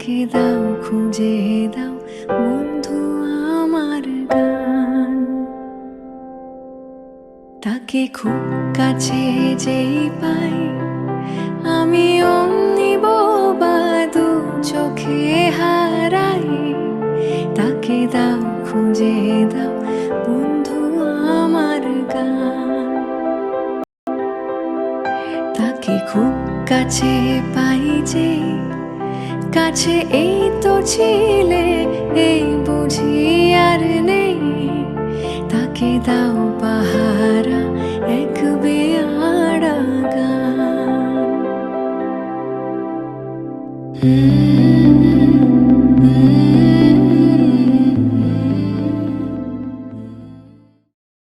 তাকে দাও খুঁজে দাও বন্ধু আমার গান। তাকে খুব কাছে যেই পাই আমি অমনি বোবা দু চোখে হারাই। তাকে দাও খুঁজে দাও বন্ধু আমার গান। তাকে খুব কাছে পাই যে কাছে এই তো ছিলে এই বুঝি আর নেই। তাকে দাও পাহারা এক বেয়াড়া গান।